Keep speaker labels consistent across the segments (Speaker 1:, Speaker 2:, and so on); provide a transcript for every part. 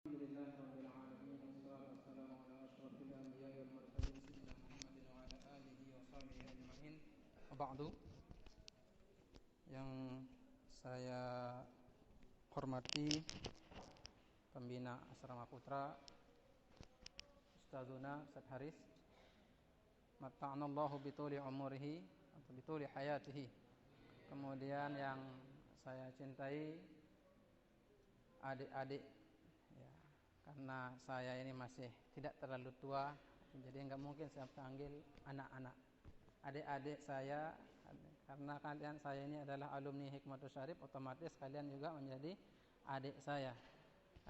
Speaker 1: Alhamdulillah rabbil alamin wassalatu wassalamu ala asyrafil anbiya'i wal mursalin sayyidina Muhammadin wa ala alihi wa sahbihi ajma'in. Ba'du. Yang saya hormati pembina Asrama Putra Ustazuna Ustaz Haris, matta'anallahu bituli umurihi atau bituli hayatihi. Kemudian yang saya cintai adik-adik, ya, karena saya ini masih tidak terlalu tua, jadi enggak mungkin saya panggil anak-anak. Adik-adik saya, karena kalian saya ini adalah alumni Hikmatus Syarif, otomatis kalian juga menjadi adik saya.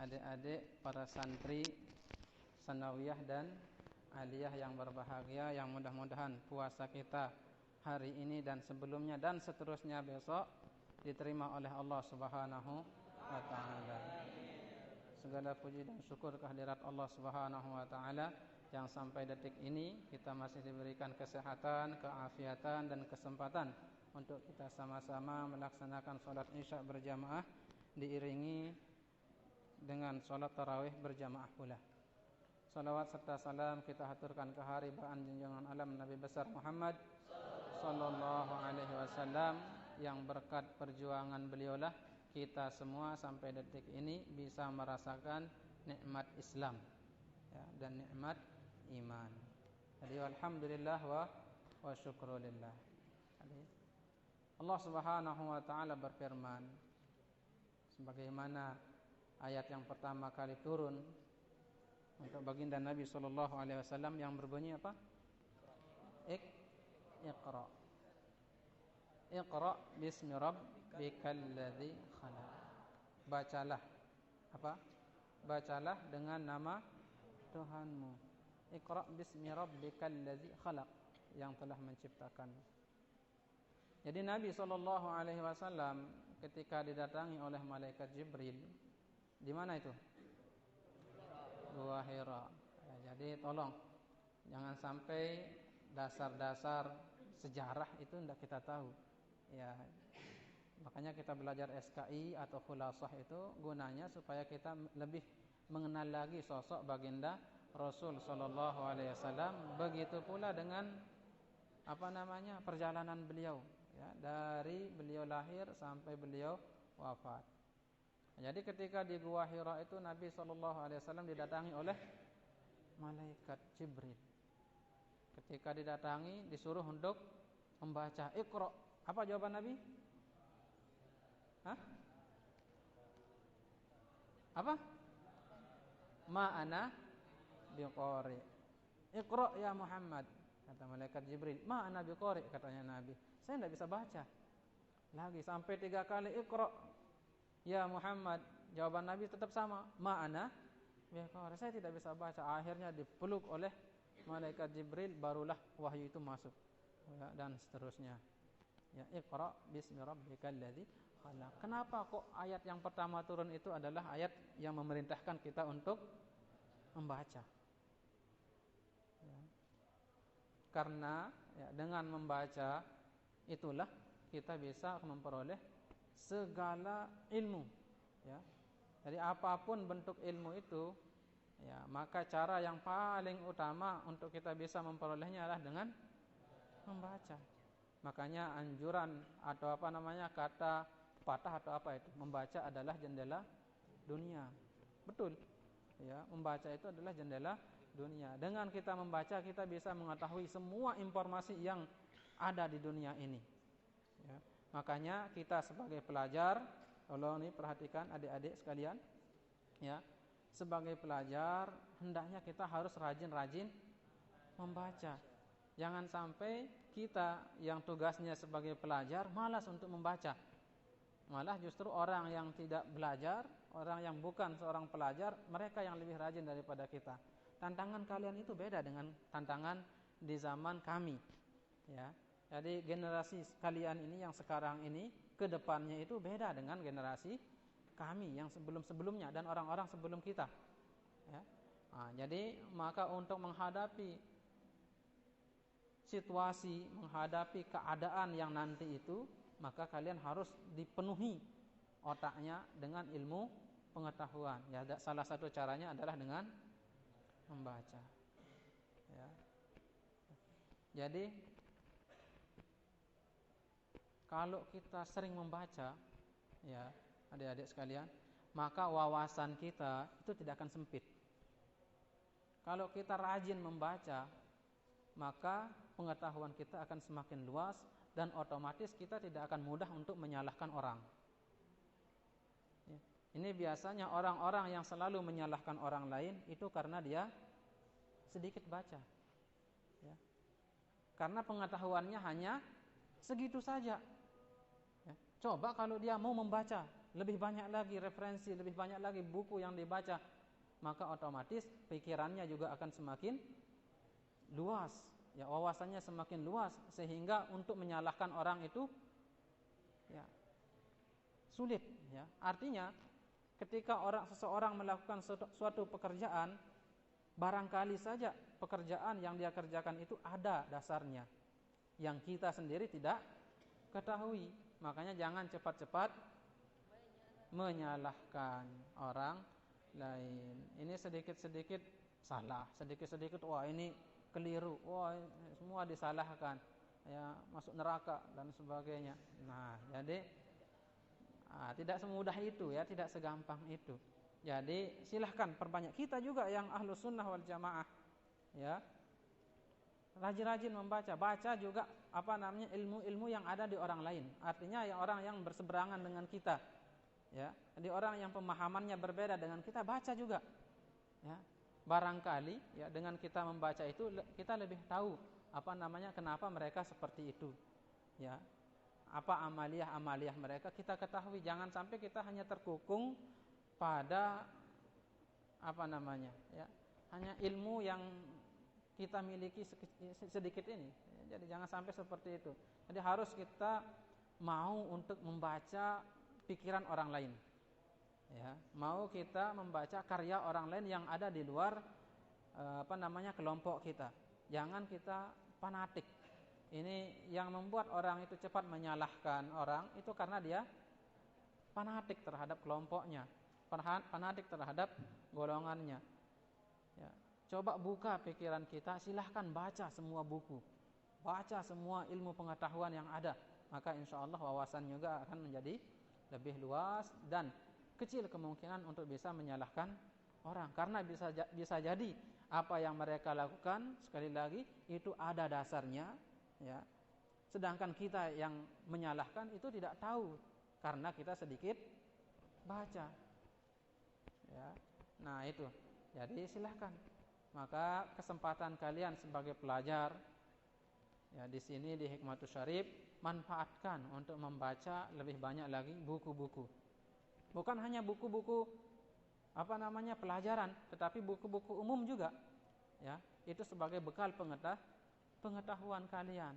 Speaker 1: Adik-adik para santri sanawiyah dan aliyah yang berbahagia, yang mudah-mudahan puasa kita hari ini dan sebelumnya dan seterusnya besok diterima oleh Allah Subhanahu wa taala. Segala puji dan syukur kehadirat Allah Subhanahu wa taala yang sampai detik ini kita masih diberikan kesehatan, keafiatan dan kesempatan untuk kita sama-sama melaksanakan salat Isya berjamaah diiringi dengan salat tarawih berjamaah pula. Salawat serta salam kita haturkan ke haribaan junjungan alam Nabi besar Muhammad sallallahu alaihi wasallam yang berkat perjuangan beliaulah kita semua sampai detik ini bisa merasakan nikmat Islam, ya, dan nikmat iman. Jadi alhamdulillah wa syukrulillah. Jadi Allah Subhanahu wa taala berfirman sebagaimana ayat yang pertama kali turun untuk baginda Nabi sallallahu alaihi wasallam yang berbunyi apa? Iqra. Iqra bismi rabbikal ladzi khalaq. Bacalah apa? Bacalah dengan nama Tuhanmu. Iqra bismi rabbikal ladzi khalaq, yang telah menciptakan. Jadi Nabi sallallahu alaihi wasallam ketika didatangi oleh malaikat Jibril, di mana itu? Gua Hira. Ya, jadi tolong jangan sampai dasar-dasar sejarah itu tidak kita tahu. Ya, makanya kita belajar SKI atau khulasah itu gunanya supaya kita lebih mengenal lagi sosok baginda Rasul sallallahu alaihi wasallam. Begitu pula dengan perjalanan beliau, ya, dari beliau lahir sampai beliau wafat. Jadi ketika di Gua Hira itu Nabi sallallahu alaihi wasallam didatangi oleh malaikat Jibril. Ketika didatangi disuruh untuk membaca Iqra. Apa jawaban Nabi? Apa? Ma'ana biqari. Iqra ya Muhammad, kata malaikat Jibril. Ma'ana biqari, katanya Nabi. Saya tidak bisa baca. Lagi sampai 3 kali Iqra ya Muhammad, jawaban Nabi tetap sama. Ma'ana biqari. Saya tidak bisa baca. Akhirnya dipeluk oleh malaikat Jibril, barulah wahyu itu masuk, ya, dan seterusnya. Ya, Iqra bismi rabbikal ladzi khalaq. Kenapa kok ayat yang pertama turun itu adalah ayat yang memerintahkan kita untuk membaca? Ya. Karena ya, dengan membaca itulah kita bisa memperoleh segala ilmu, ya. Jadi apapun bentuk ilmu itu, ya, maka cara yang paling utama untuk kita bisa memperolehnya adalah dengan membaca. Makanya anjuran atau kata patah atau apa itu, membaca adalah jendela dunia. Betul. Ya, membaca itu adalah jendela dunia. Dengan kita membaca kita bisa mengetahui semua informasi yang ada di dunia ini. Ya. Makanya kita sebagai pelajar, tolong nih perhatikan adik-adik sekalian, ya. Sebagai pelajar hendaknya kita harus rajin-rajin membaca. Jangan sampai kita yang tugasnya sebagai pelajar malas untuk membaca. Malah justru orang yang tidak belajar, orang yang bukan seorang pelajar, mereka yang lebih rajin daripada kita. Tantangan kalian itu beda dengan tantangan di zaman kami, ya. Jadi generasi kalian ini yang sekarang ini ke depannya itu beda dengan generasi kami yang sebelum-sebelumnya dan orang-orang sebelum kita, ya. Nah, jadi maka untuk menghadapi situasi, menghadapi keadaan yang nanti itu, maka kalian harus dipenuhi otaknya dengan ilmu pengetahuan. Ya, salah satu caranya adalah dengan membaca. Ya. Jadi kalau kita sering membaca, ya adik-adik sekalian, maka wawasan kita itu tidak akan sempit. Kalau kita rajin membaca, maka pengetahuan kita akan semakin luas dan otomatis kita tidak akan mudah untuk menyalahkan orang. Ya. Ini biasanya orang-orang yang selalu menyalahkan orang lain itu karena dia sedikit baca. Ya. Karena pengetahuannya hanya segitu saja. Ya. Coba kalau dia mau membaca lebih banyak lagi referensi, lebih banyak lagi buku yang dibaca, maka otomatis pikirannya juga akan semakin luas, ya wawasannya semakin luas, sehingga untuk menyalahkan orang itu ya sulit. Ya. Artinya ketika seseorang melakukan suatu pekerjaan, barangkali saja pekerjaan yang dia kerjakan itu ada dasarnya yang kita sendiri tidak ketahui. Makanya jangan cepat-cepat menyalahkan orang lain. Ini sedikit-sedikit salah, sedikit-sedikit wah ini keliru, wah semua disalahkan, ya masuk neraka dan sebagainya. Nah, jadi tidak semudah itu, ya tidak segampang itu. Jadi silahkan perbanyak. Kita juga yang Ahlus Sunnah wal Jamaah, ya rajin-rajin membaca, baca juga ilmu-ilmu yang ada di orang lain. Artinya yang orang yang berseberangan dengan kita, ya, jadi orang yang pemahamannya berbeda dengan kita, baca juga. Ya, barangkali ya dengan kita membaca itu kita lebih tahu kenapa mereka seperti itu. Ya, apa amaliyah mereka kita ketahui. Jangan sampai kita hanya terkukung pada ya, hanya ilmu yang kita miliki sedikit ini. Jadi jangan sampai seperti itu. Jadi harus kita mau untuk membaca pikiran orang lain. Ya, mau kita membaca karya orang lain yang ada di luar kelompok kita. Jangan kita fanatik. Ini yang membuat orang itu cepat menyalahkan orang itu karena dia fanatik terhadap kelompoknya, fanatik terhadap golongannya. Ya, coba buka pikiran kita, silahkan baca semua buku, baca semua ilmu pengetahuan yang ada, maka insya Allah wawasan juga akan menjadi lebih luas dan kecil kemungkinan untuk bisa menyalahkan orang. Karena bisa jadi apa yang mereka lakukan sekali lagi itu ada dasarnya, ya. Sedangkan kita yang menyalahkan itu tidak tahu karena kita sedikit baca. Ya. Nah, itu. Jadi silahkan. Maka kesempatan kalian sebagai pelajar, ya di sini di Hikmatus Syarif, manfaatkan untuk membaca lebih banyak lagi buku-buku. Bukan hanya buku-buku pelajaran, tetapi buku-buku umum juga. Ya, itu sebagai bekal pengetahuan kalian.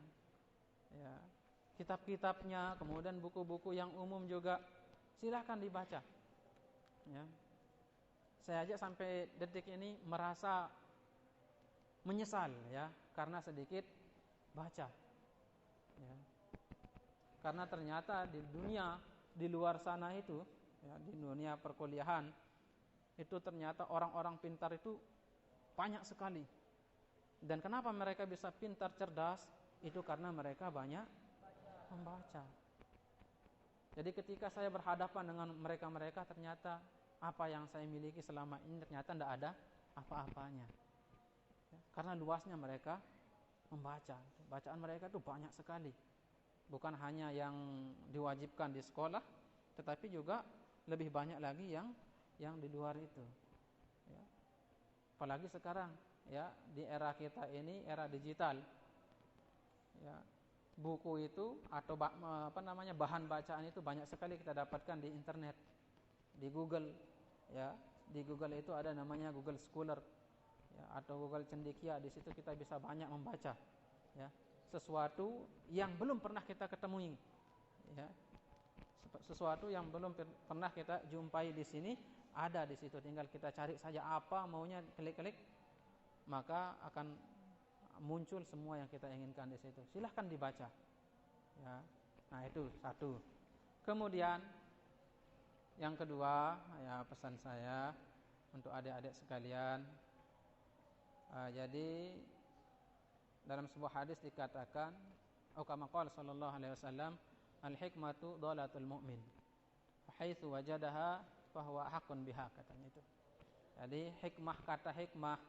Speaker 1: Ya, kitab-kitabnya, kemudian buku-buku yang umum juga silahkan dibaca. Ya. Saya aja sampai detik ini merasa menyesal, ya, karena sedikit baca. Ya. Karena ternyata di dunia di luar sana itu, ya, di dunia perkuliahan itu ternyata orang-orang pintar itu banyak sekali. Dan kenapa mereka bisa pintar cerdas? Itu karena mereka banyak membaca. Jadi ketika saya berhadapan dengan mereka-mereka, ternyata apa yang saya miliki selama ini ternyata tidak ada apa-apanya. Ya, karena luasnya mereka membaca. Bacaan mereka itu banyak sekali. Bukan hanya yang diwajibkan di sekolah, tetapi juga lebih banyak lagi yang di luar itu. Ya. Apalagi sekarang, ya, di era kita ini, era digital. Ya, buku itu atau bahan bacaan itu banyak sekali kita dapatkan di internet, di Google. Ya, di Google itu ada namanya Google Scholar, ya, atau Google Cendekia. Di situ kita bisa banyak membaca, ya, sesuatu yang belum pernah kita ketemui, ya, sesuatu yang belum pernah kita jumpai di sini ada di situ. Tinggal kita cari saja apa maunya, klik-klik, maka akan muncul semua yang kita inginkan di situ. Silahkan dibaca. Ya. Nah, itu satu. Kemudian Yang kedua, ya pesan saya untuk adik-adik sekalian. Jadi dalam sebuah hadis dikatakan, kama qala sallallahu alaihi wasallam, al-hikmatu dhalatul mu'min. Haitsu wajadaha fahuwa haqqun biha, katanya itu. Jadi hikmah, kata hikmah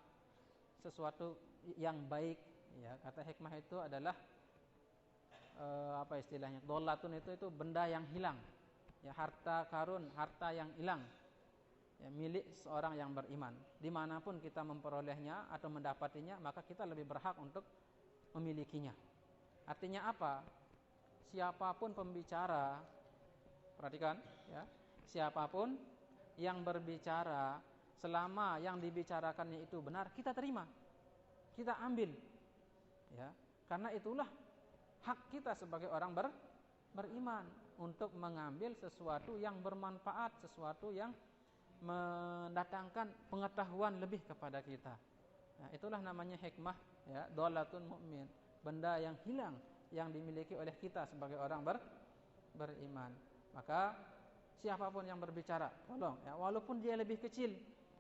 Speaker 1: sesuatu yang baik, ya. Kata hikmah itu adalah apa istilahnya? Dhalatun itu benda yang hilang. Ya, harta karun, harta yang hilang. Ya, milik seorang yang beriman. Dimanapun kita memperolehnya atau mendapatinya, maka kita lebih berhak untuk memilikinya. Artinya apa? Siapapun pembicara, perhatikan, ya, siapapun yang berbicara, selama yang dibicarakannya itu benar, kita terima, kita ambil, ya, karena itulah hak kita sebagai orang beriman untuk mengambil sesuatu yang bermanfaat, sesuatu yang mendatangkan pengetahuan lebih kepada kita. Nah, itulah namanya hikmah, ya, dhalatun mu'min, benda yang hilang yang dimiliki oleh kita sebagai orang beriman. Maka siapapun yang berbicara, tolong, ya, walaupun dia lebih kecil.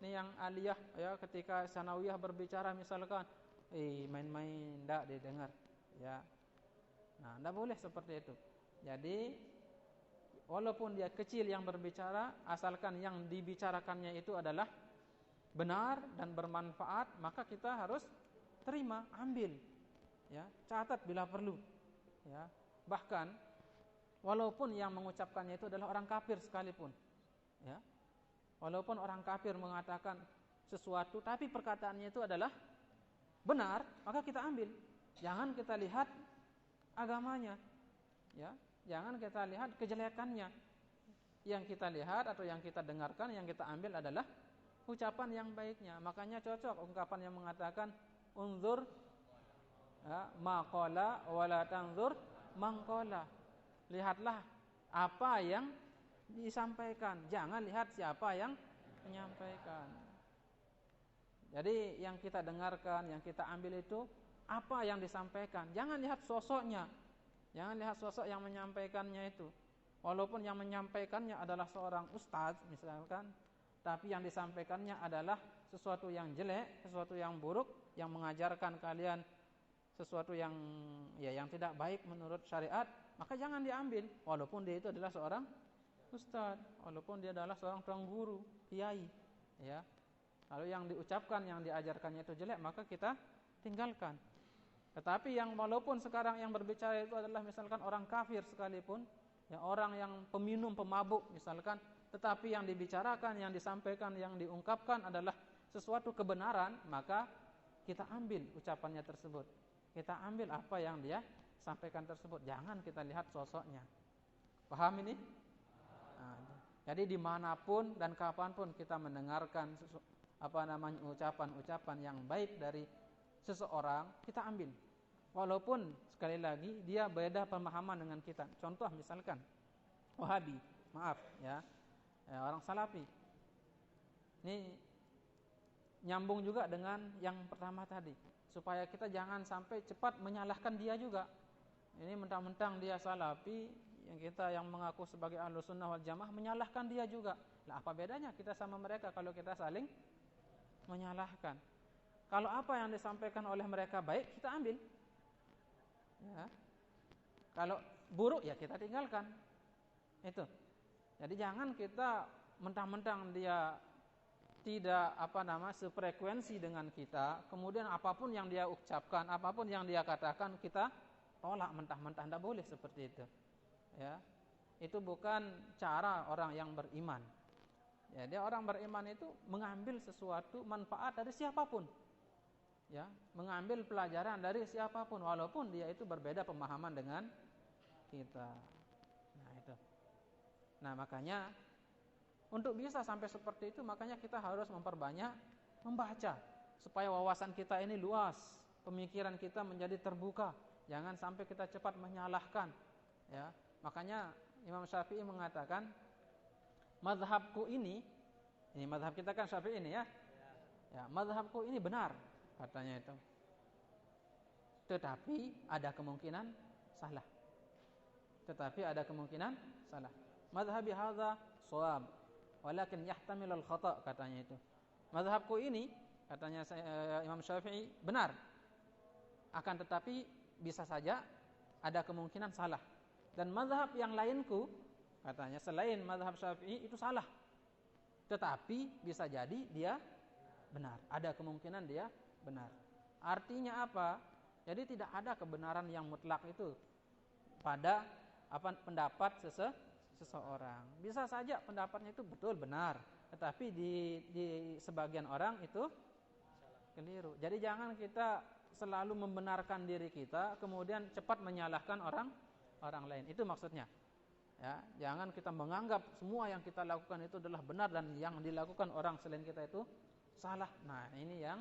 Speaker 1: Ini yang aliyah, ya, ketika sanawiyah berbicara misalkan, main-main enggak didengar, ya. Nah, enggak boleh seperti itu. Jadi walaupun dia kecil yang berbicara, asalkan yang dibicarakannya itu adalah benar dan bermanfaat, maka kita harus terima, ambil, ya, catat bila perlu, ya. Bahkan walaupun yang mengucapkannya itu adalah orang kafir sekalipun, ya. Walaupun orang kafir mengatakan sesuatu tapi perkataannya itu adalah benar, maka kita ambil. Jangan kita lihat agamanya, ya. Jangan kita lihat kejelekannya. Yang kita lihat atau yang kita dengarkan, yang kita ambil adalah ucapan yang baiknya. Makanya cocok ungkapan yang mengatakan unzur, ya, ma qala wala tanzur man qala. Lihatlah apa yang disampaikan, jangan lihat siapa yang menyampaikan. Jadi yang kita dengarkan, yang kita ambil itu apa yang disampaikan. Jangan lihat sosoknya. Jangan lihat sosok yang menyampaikannya itu. Walaupun yang menyampaikannya adalah seorang ustaz misalkan, tapi yang disampaikannya adalah sesuatu yang jelek, sesuatu yang buruk, yang mengajarkan kalian sesuatu yang, ya, yang tidak baik menurut syariat, maka jangan diambil. Walaupun dia itu adalah seorang ustaz, walaupun dia adalah seorang tuang guru, kiai, ya. Lalu yang diucapkan, yang diajarkannya itu jelek, maka kita tinggalkan. Tetapi yang walaupun sekarang yang berbicara itu adalah misalkan orang kafir sekalipun, ya, orang yang peminum, pemabuk misalkan, tetapi yang dibicarakan, yang disampaikan, yang diungkapkan adalah sesuatu kebenaran, maka kita ambil ucapannya tersebut. Kita ambil apa yang dia sampaikan tersebut. Jangan kita lihat sosoknya. Paham ini? Nah, jadi dimanapun dan kapanpun kita mendengarkan ucapan-ucapan yang baik dari seseorang, kita ambil. Walaupun sekali lagi dia beda pemahaman dengan kita. Contoh misalkan Wahabi, maaf, ya, orang Salafi. Ini nyambung juga dengan yang pertama tadi, supaya kita jangan sampai cepat menyalahkan dia juga. Ini mentang-mentang dia Salafi, yang kita yang mengaku sebagai Ahlussunnah wal Jamaah menyalahkan dia juga. Lah, apa bedanya kita sama mereka kalau kita saling menyalahkan? Kalau apa yang disampaikan oleh mereka baik, kita ambil, ya. Kalau buruk, ya kita tinggalkan. Itu. Jadi jangan kita mentang-mentang dia tidak sefrekuensi dengan kita, kemudian apapun yang dia ucapkan, apapun yang dia katakan, kita tolak mentah-mentah. Tidak boleh seperti itu, ya. Itu bukan cara orang yang beriman. Ya, dia orang beriman itu mengambil sesuatu manfaat dari siapapun, ya, mengambil pelajaran dari siapapun, walaupun dia itu berbeda pemahaman dengan kita. Nah, itu. Nah, makanya untuk bisa sampai seperti itu, makanya kita harus memperbanyak membaca supaya wawasan kita ini luas, pemikiran kita menjadi terbuka. Jangan sampai kita cepat menyalahkan, ya. Makanya Imam Syafi'i mengatakan, mazhabku ini mazhab kita kan Syafi'i ini, ya. Ya, mazhabku ini benar, katanya itu. Tetapi ada kemungkinan salah. Mazhabi hadza shawab, walakin yahtamilul khata', katanya itu. Mazhabku ini, katanya Imam Syafi'i, benar. Akan tetapi bisa saja ada kemungkinan salah. Dan mazhab yang lainku, katanya selain mazhab Syafi'i itu salah. Tetapi bisa jadi dia benar. Ada kemungkinan dia benar. Artinya apa? Jadi tidak ada kebenaran yang mutlak itu pada pendapat seseorang. Bisa saja pendapatnya itu betul benar, tetapi di sebagian orang itu keliru. Jadi jangan kita selalu membenarkan diri kita kemudian cepat menyalahkan orang lain. Itu maksudnya. Ya, jangan kita menganggap semua yang kita lakukan itu adalah benar dan yang dilakukan orang selain kita itu salah. Nah, ini yang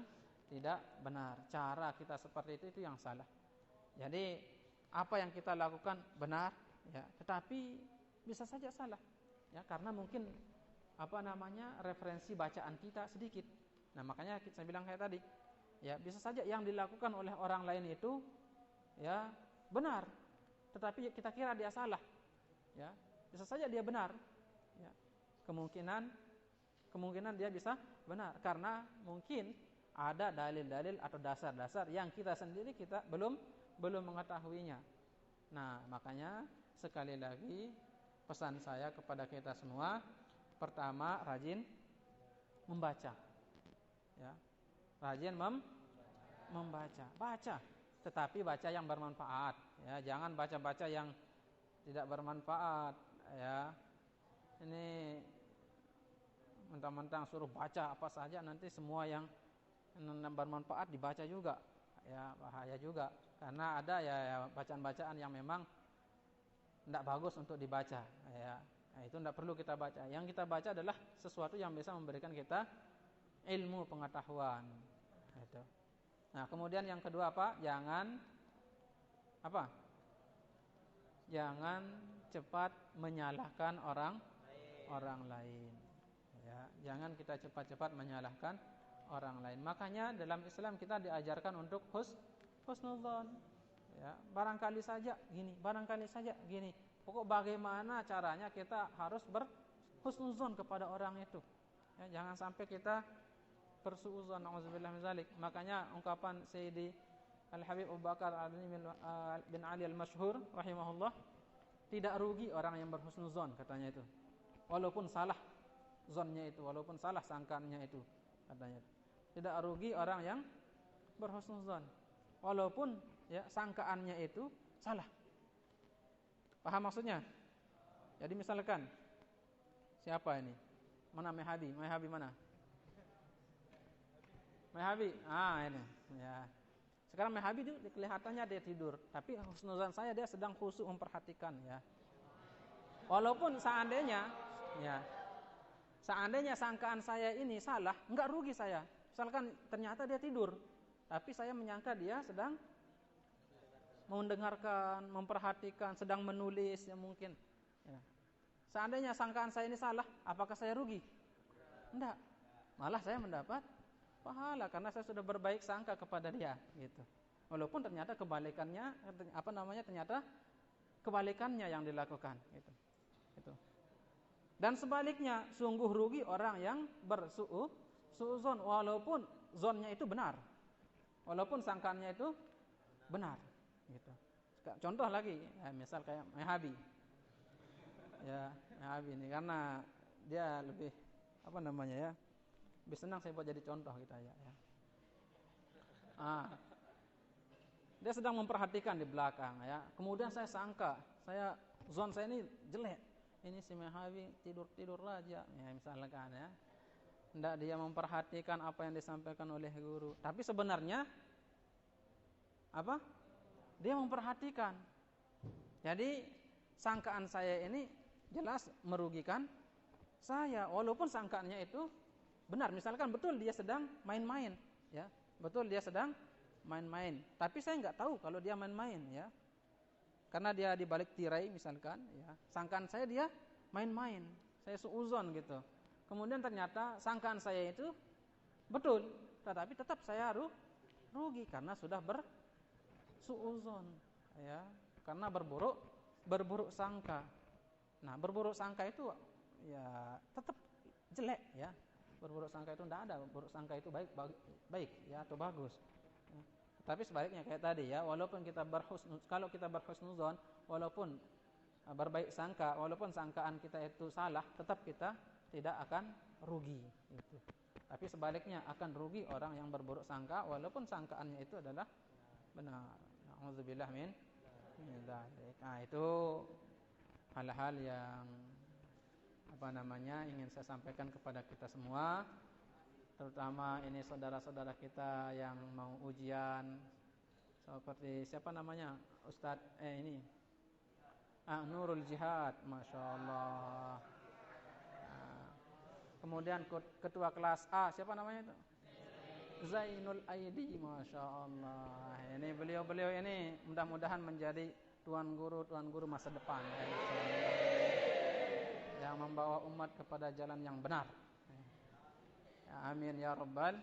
Speaker 1: tidak benar. Cara kita seperti itu yang salah. Jadi apa yang kita lakukan benar, ya, tetapi bisa saja salah. Ya, karena mungkin referensi bacaan kita sedikit. Nah, makanya saya bilang kayak tadi, ya, bisa saja yang dilakukan oleh orang lain itu ya benar, tetapi kita kira dia salah. Ya, bisa saja dia benar. Ya, kemungkinan dia bisa benar karena mungkin ada dalil-dalil atau dasar-dasar yang kita sendiri belum mengetahuinya. Nah, makanya sekali lagi pesan saya kepada kita semua, pertama rajin membaca. Ya. Rajin membaca. Baca, tetapi baca yang bermanfaat, ya, jangan baca-baca yang tidak bermanfaat, ya. Ini mentang-mentang suruh baca apa saja, nanti semua yang bermanfaat dibaca juga, ya, bahaya juga. Karena ada ya bacaan-bacaan yang memang tidak bagus untuk dibaca, ya. Nah, itu tidak perlu kita baca. Yang kita baca adalah sesuatu yang bisa memberikan kita ilmu pengetahuan. Itu. Nah, kemudian yang kedua apa? Jangan cepat menyalahkan orang lain. Ya, jangan kita cepat-cepat menyalahkan orang lain. Makanya dalam Islam kita diajarkan untuk husnudzon. Ya, barangkali saja gini. Pokok bagaimana caranya kita harus berhusnudzon kepada orang itu. Ya, jangan sampai kita bersuudzon, auzubillah min zalik. Makanya ungkapan Sayyidi Al-Habib Abu Bakar bin Ali Al-Masyhur rahimahullah, tidak rugi orang yang berhusnuzon, katanya itu. Walaupun salah zonnya itu, walaupun salah sangkaannya itu, katanya. Tidak rugi orang yang berhusnuzon, walaupun ya sangkaannya itu salah. Paham maksudnya? Jadi misalkan siapa ini? Mana Mehabi mana? Mehabi. Ini. Ya. Sekarang Mehabi itu kelihatannya dia tidur, tapi husnuzan saya dia sedang khusyuk memperhatikan, ya. Walaupun seandainya sangkaan saya ini salah, enggak rugi saya. Misalkan ternyata dia tidur, tapi saya menyangka dia sedang mendengarkan, memperhatikan, sedang menulis, ya mungkin. Ya. Seandainya sangkaan saya ini salah, apakah saya rugi? Enggak. Malah saya mendapat pahala karena saya sudah berbaik sangka kepada dia, gitu. Walaupun ternyata ternyata kebalikannya yang dilakukan, gitu. Dan sebaliknya, sungguh rugi orang yang bersuudzon walaupun zonnya itu benar, walaupun sangkaannya itu benar, gitu. Contoh lagi, ya, misal kayak Mehabi, ya, Mehabi ini karena dia lebih lebih senang saya buat jadi contoh kita, ya. Dia sedang memperhatikan di belakang, ya. Kemudian saya sangka, zon saya ini jelek. Ini si Mehabi tidur aja, ya, misalkan, ya. Tidak dia memperhatikan apa yang disampaikan oleh guru. Tapi sebenarnya dia memperhatikan. Jadi sangkaan saya ini jelas merugikan saya, walaupun sangkaannya itu benar. Misalkan betul dia sedang main-main, ya. Betul dia sedang main-main. Tapi saya nggak tahu kalau dia main-main, ya. Karena dia di balik tirai misalkan, ya. Sangkaan saya dia main-main. Saya suudzon gitu. Kemudian ternyata sangkaan saya itu betul, tetapi tetap saya rugi karena sudah bersuudzon, ya. Karena berburuk sangka. Nah, berburuk sangka itu ya tetap jelek ya. Berburuk sangka itu tidak ada. Buruk sangka itu baik ya atau bagus. Ya. Tapi sebaliknya kayak tadi ya, walaupun kita kalau kita berhusnuzon, walaupun berbaik sangka, walaupun sangkaan kita itu salah, tetap kita tidak akan rugi gitu. Tapi sebaliknya akan rugi orang yang berburuk sangka walaupun sangkaannya itu adalah benar. Nauzubillah min dzalik. Nah, itu hal-hal yang ingin saya sampaikan kepada kita semua, terutama ini saudara-saudara kita yang mau ujian, seperti siapa namanya, Ustadz Nurul Jihad, masya Allah. Kemudian ketua kelas A, siapa namanya itu? Zainul Aidi, masya Allah. Ini beliau ini mudah-mudahan menjadi tuan guru masa depan, yang membawa umat kepada jalan yang benar. Ya, amin ya rabbal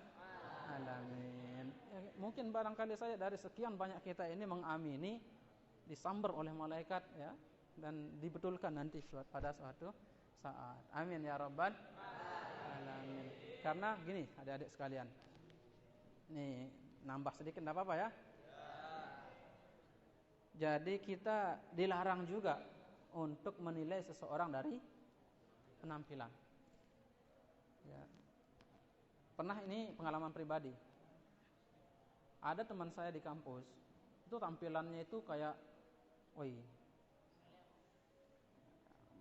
Speaker 1: alamin. Ya, mungkin barangkali saya dari sekian banyak kita ini mengamini, disambar oleh malaikat ya, dan dibetulkan nanti pada suatu saat. Amin ya rabbal alamin. Karena gini, adik-adik sekalian, nih nambah sedikit enggak apa-apa ya. Jadi kita dilarang juga untuk menilai seseorang dari penampilan. Ya. Pernah, ini pengalaman pribadi. Ada teman saya di kampus, itu tampilannya itu kayak,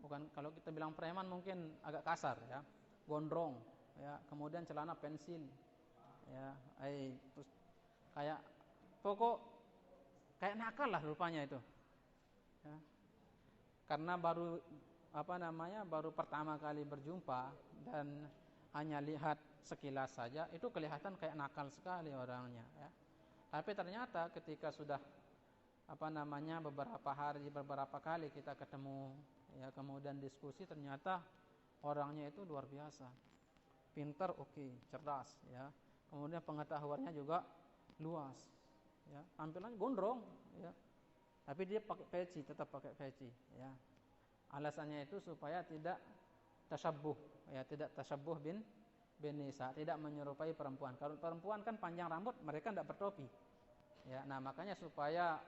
Speaker 1: bukan, kalau kita bilang preman mungkin agak kasar ya, gondrong, ya, kemudian celana pensil, ya, terus kayak kayak nakal lah rupanya itu. Ya. Karena baru pertama kali berjumpa dan hanya lihat sekilas saja, itu kelihatan kayak nakal sekali orangnya ya. Tapi ternyata ketika sudah beberapa kali kita ketemu ya, kemudian diskusi, ternyata orangnya itu luar biasa. Pintar, cerdas ya. Kemudian pengetahuannya juga luas ya. Tampilannya gondrong ya. Tapi dia tetap pakai peci ya. Alasannya itu supaya tidak tasyabbuh bin nisa, tidak menyerupai perempuan. Kalau perempuan kan panjang rambut, mereka tidak bertopi. Ya, nah makanya supaya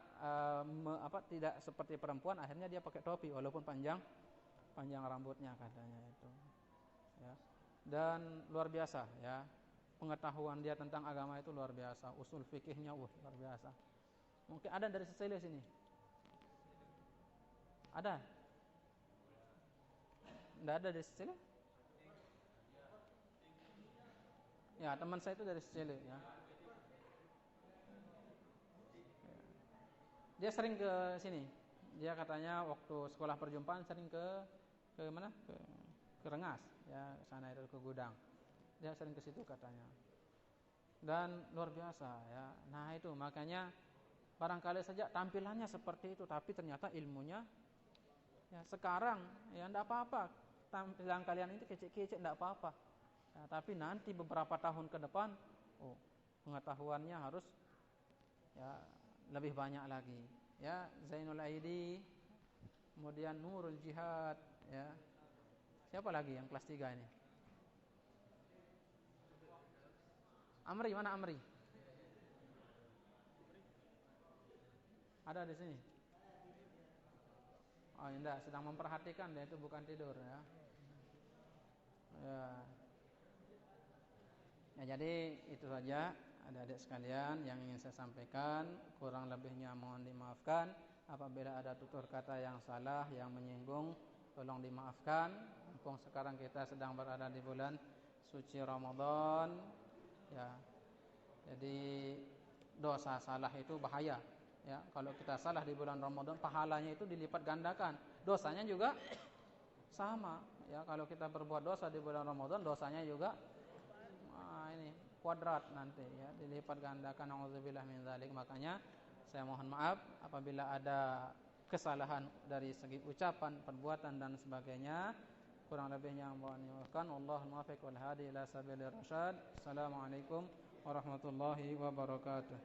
Speaker 1: tidak seperti perempuan, akhirnya dia pakai topi walaupun panjang rambutnya katanya itu. Ya. Dan luar biasa ya. Pengetahuan dia tentang agama itu luar biasa, usul fikihnya luar biasa. Mungkin ada dari Sicily sini. Ada? Tidak ada dari Sicily? Ya, teman saya itu dari Sicily ya. Dia sering ke sini. Dia katanya waktu sekolah perjumpaan sering ke mana? Ke Rengas ya, sana itu ke Gudang. Dia sering ke situ katanya. Dan luar biasa ya. Nah, itu makanya barangkali saja tampilannya seperti itu, tapi ternyata ilmunya ya sekarang ya enggak apa-apa. Tampilan kalian itu kecil-kecil enggak apa-apa. Ya, tapi nanti beberapa tahun ke depan pengetahuannya harus ya lebih banyak lagi. Ya, Zainul Aidi, kemudian Nurul Jihad ya. Siapa lagi yang kelas 3 ini? Amri, mana Amri? Ada di sini? Oh, enggak, sedang memperhatikan dia, itu bukan tidur ya. Ya, jadi itu saja adik-adik sekalian yang ingin saya sampaikan. Kurang lebihnya mohon dimaafkan. Apabila ada tutur kata yang salah, yang menyinggung, tolong dimaafkan. Mumpung sekarang kita sedang berada di bulan suci Ramadan ya. Jadi dosa salah itu bahaya ya. Kalau kita salah di bulan Ramadan, pahalanya itu dilipat gandakan. Dosanya juga sama ya. Kalau kita berbuat dosa di bulan Ramadan, dosanya juga ini kuadrat nanti ya, dilipat gandakan. Nauzubillah min dzalik. Makanya saya mohon maaf apabila ada kesalahan dari segi ucapan, perbuatan dan sebagainya. Kurang lebihnya mohon dimaafkan. Wallahul muwaffiq wal hadi ila sabilir rasyad. Assalamualaikum warahmatullahi wabarakatuh.